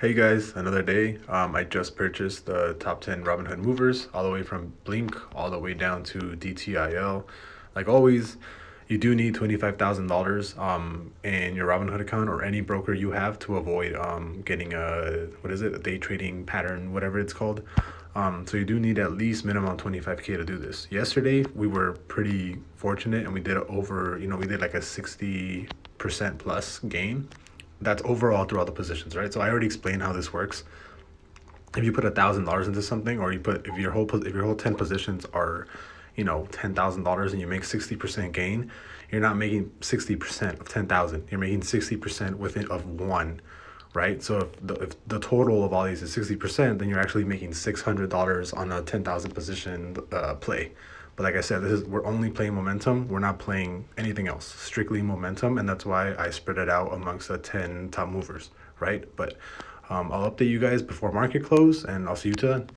Hey guys, another day. I just purchased the top 10 Robinhood movers all the way from Blink all the way down to DTIL. Like always, you do need $25,000 in your Robinhood account or any broker you have to avoid getting a day trading pattern, whatever it's called. So you do need at least minimum 25K to do this. Yesterday, we were pretty fortunate and we did we did like a 60% plus gain. That's overall through all the positions, right? So I already explained how this works. If you put $1,000 into something, or if your whole 10 positions are, $10,000 and you make 60% gain, you're not making 60% of 10,000. You're making 60% of one, right? So if the total of all these is 60%, then you're actually making $600 on a 10,000 position play. But like I said, we're only playing momentum. We're not playing anything else, strictly momentum. And that's why I spread it out amongst the 10 top movers, right? But I'll update you guys before market close, and I'll see you till then.